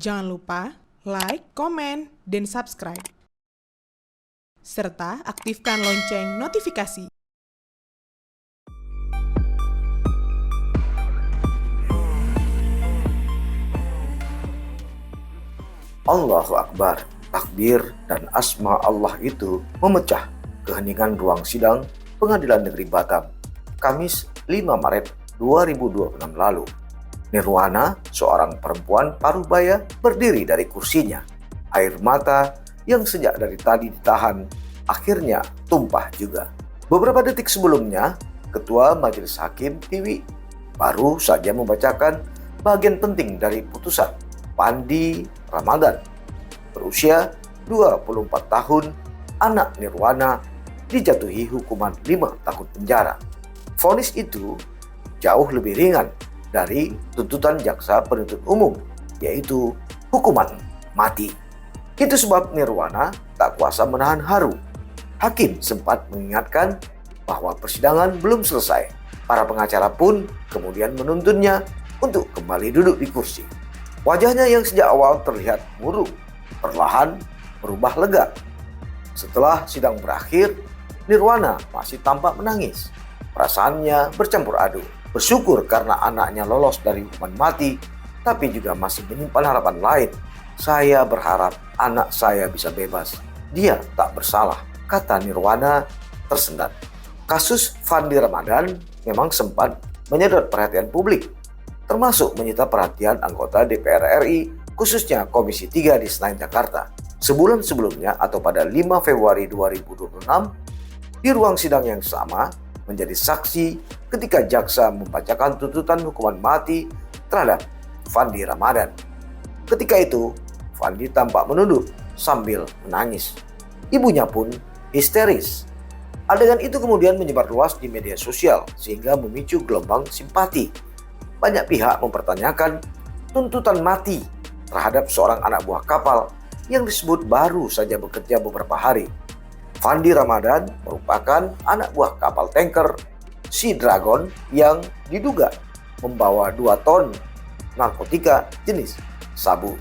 Jangan lupa like, komen, dan subscribe. Serta aktifkan lonceng notifikasi. Allahu Akbar, takbir dan asma Allah itu memecah keheningan ruang sidang Pengadilan Negeri Batam, Kamis 5 Maret 2026 lalu. Nirwana, seorang perempuan parubaya, berdiri dari kursinya. Air mata yang sejak dari tadi ditahan akhirnya tumpah juga. Beberapa detik sebelumnya, Ketua Majelis Hakim Tiwi baru saja membacakan bagian penting dari putusan. Fandi Ramadan, berusia 24 tahun, anak Nirwana, dijatuhi hukuman 5 tahun penjara. Vonis itu jauh lebih ringan dari tuntutan jaksa penuntut umum, yaitu hukuman mati. Itu sebab Nirwana tak kuasa menahan haru. Hakim sempat mengingatkan bahwa persidangan belum selesai. Para pengacara pun kemudian menuntunnya untuk kembali duduk di kursi. Wajahnya yang sejak awal terlihat murung, perlahan berubah lega. Setelah sidang berakhir, Nirwana masih tampak menangis. Perasaannya bercampur aduk. Bersyukur karena anaknya lolos dari hukuman mati, tapi juga masih menyimpan harapan lain. Saya berharap anak saya bisa bebas. Dia tak bersalah, kata Nirwana tersendat. Kasus Fandi Ramadan memang sempat menyedot perhatian publik, termasuk menyita perhatian anggota DPR RI, khususnya Komisi 3 di Senayan, Jakarta. Sebulan sebelumnya atau pada 5 Februari 2026, di ruang sidang yang sama, menjadi saksi ketika jaksa membacakan tuntutan hukuman mati terhadap Fandi Ramadan. Ketika itu, Fandi tampak menunduk sambil menangis. Ibunya pun histeris. Adegan itu kemudian menyebar luas di media sosial sehingga memicu gelombang simpati. Banyak pihak mempertanyakan tuntutan mati terhadap seorang anak buah kapal yang disebut baru saja bekerja beberapa hari. Fandi Ramadan merupakan anak buah kapal tanker Sea Dragon yang diduga membawa 2 ton narkotika jenis sabu.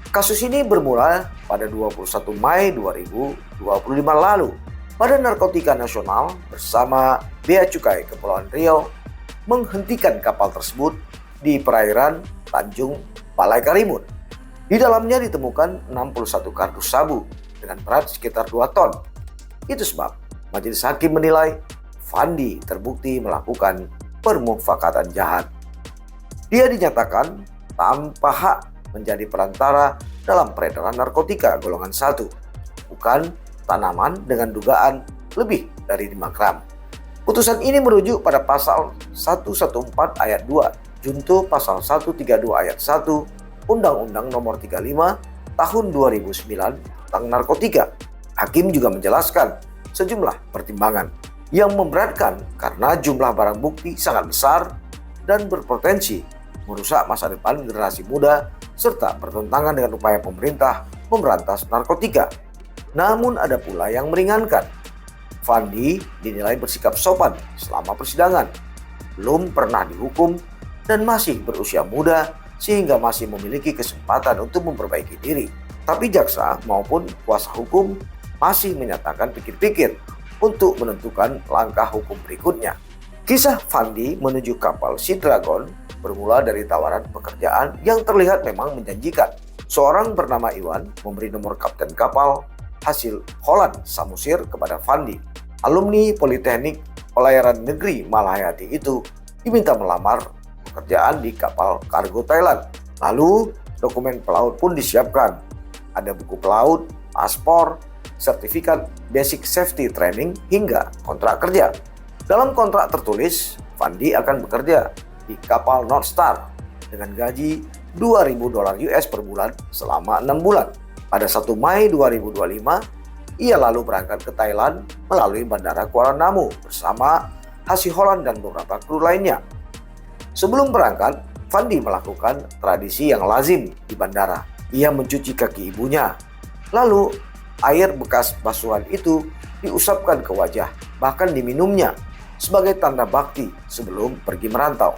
Kasus ini bermula pada 21 Mei 2025 lalu. Badan Narkotika Nasional bersama Bea Cukai Kepulauan Riau menghentikan kapal tersebut di perairan Tanjung Balai Karimun. Di dalamnya ditemukan 61 kardus sabu dengan berat sekitar 2 ton. Itu sebab majelis hakim menilai Fandi terbukti melakukan permufakatan jahat. Dia dinyatakan tanpa hak menjadi perantara dalam peredaran narkotika golongan 1, bukan tanaman dengan dugaan lebih dari 5 gram. Putusan ini merujuk pada pasal 114 ayat 2, junto pasal 132 ayat 1, Undang-Undang Nomor 35 Tahun 2009 tentang narkotika. Hakim juga menjelaskan sejumlah pertimbangan yang memberatkan karena jumlah barang bukti sangat besar dan berpotensi merusak masa depan generasi muda serta bertentangan dengan upaya pemerintah memberantas narkotika. Namun ada pula yang meringankan. Fandi dinilai bersikap sopan selama persidangan, belum pernah dihukum dan masih berusia muda sehingga masih memiliki kesempatan untuk memperbaiki diri. Tapi jaksa maupun kuasa hukum masih menyatakan pikir-pikir untuk menentukan langkah hukum berikutnya. Kisah Fandi menuju kapal Sea Dragon bermula dari tawaran pekerjaan yang terlihat memang menjanjikan. Seorang bernama Iwan memberi nomor kapten kapal hasil Holland Samosir kepada Fandi. Alumni Politeknik Pelayaran Negeri Malahayati itu diminta melamar pekerjaan di kapal kargo Thailand. Lalu dokumen pelaut pun disiapkan. Ada buku pelaut, paspor, sertifikat basic safety training hingga kontrak kerja. Dalam kontrak tertulis, Fandi akan bekerja di kapal North Star dengan gaji $2.000 US per bulan selama 6 bulan. Pada 1 Mei 2025, ia lalu berangkat ke Thailand melalui Bandara Kuala Namu bersama Hasi Holland dan beberapa kru lainnya. Sebelum berangkat, Fandi melakukan tradisi yang lazim di bandara. Ia mencuci kaki ibunya. Lalu, air bekas basuhan itu diusapkan ke wajah, bahkan diminumnya sebagai tanda bakti sebelum pergi merantau.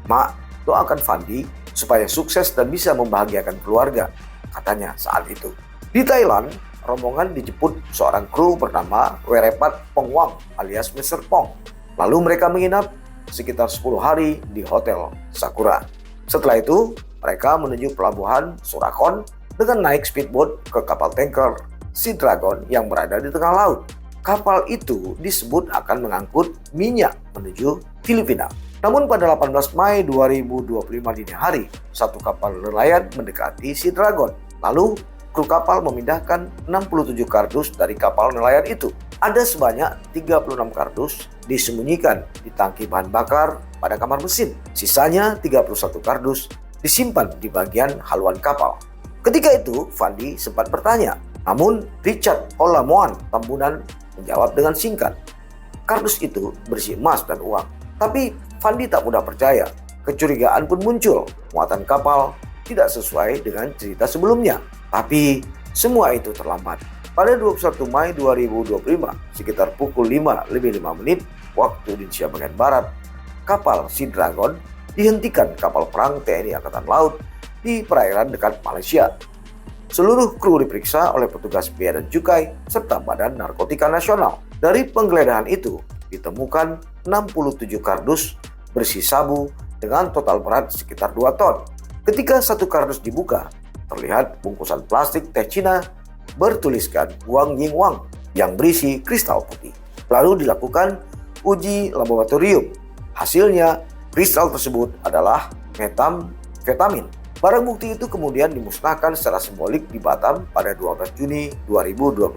Mak, doakan Fandi supaya sukses dan bisa membahagiakan keluarga. katanya saat itu. Di Thailand, rombongan dijemput seorang kru bernama Werepat Pongwang alias Mr. Pong. Lalu mereka menginap sekitar 10 hari di Hotel Sakura. Setelah itu, mereka menuju pelabuhan Surakon dengan naik speedboat ke kapal tanker Sea Dragon yang berada di tengah laut. Kapal itu disebut akan mengangkut minyak menuju Filipina. Namun pada 18 Mei 2025 dini hari, satu kapal nelayan mendekati Sea Dragon. Lalu, kru kapal memindahkan 67 kardus dari kapal nelayan itu. Ada sebanyak 36 kardus disembunyikan di tangki bahan bakar pada kamar mesin. Sisanya 31 kardus disimpan di bagian haluan kapal. Ketika itu, Fandi sempat bertanya. Namun, Richard Olamoan Tambunan menjawab dengan singkat. Kardus itu berisi emas dan uang. Tapi Fandi tak mudah percaya. Kecurigaan pun muncul. Muatan kapal tidak sesuai dengan cerita sebelumnya. Tapi semua itu terlambat. Pada 21 Mei 2025, sekitar pukul 5:05 waktu Indonesia bagian Barat, kapal Sea Dragon dihentikan kapal perang TNI Angkatan Laut di perairan dekat Malaysia. Seluruh kru diperiksa oleh petugas bea dan cukai serta Badan Narkotika Nasional. Dari penggeledahan itu ditemukan 67 kardus berisi sabu dengan total berat sekitar 2 ton. Ketika satu kardus dibuka, terlihat bungkusan plastik teh Cina bertuliskan Wang Yingwang yang berisi kristal putih. Lalu dilakukan uji laboratorium. Hasilnya, kristal tersebut adalah metamfetamin. Barang bukti itu kemudian dimusnahkan secara simbolik di Batam pada 12 Juni 2025.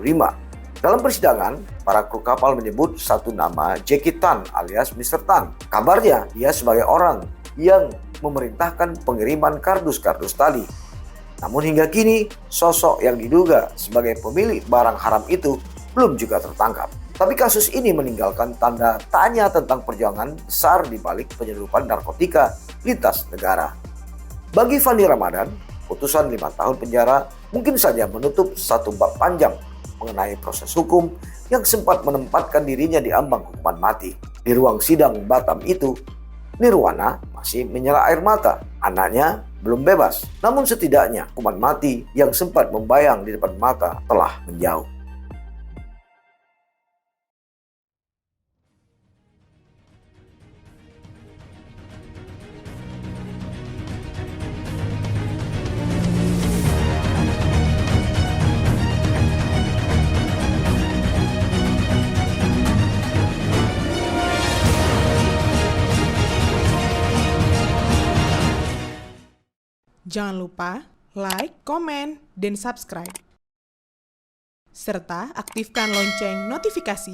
Dalam persidangan, para kru kapal menyebut satu nama Jackie Tan alias Mr. Tan. Kabarnya dia sebagai orang yang memerintahkan pengiriman kardus-kardus tadi. Namun hingga kini, sosok yang diduga sebagai pemilik barang haram itu belum juga tertangkap. Tapi kasus ini meninggalkan tanda tanya tentang perjuangan besar di balik penyelundupan narkotika lintas negara. Bagi Fandi Ramadan, putusan 5 tahun penjara mungkin saja menutup satu bab panjang mengenai proses hukum yang sempat menempatkan dirinya di ambang hukuman mati. Di ruang sidang Batam itu, Nirwana masih menyela air mata. Anaknya belum bebas. Namun setidaknya hukuman mati yang sempat membayang di depan mata telah menjauh. Jangan lupa like, komen, dan subscribe. Serta aktifkan lonceng notifikasi.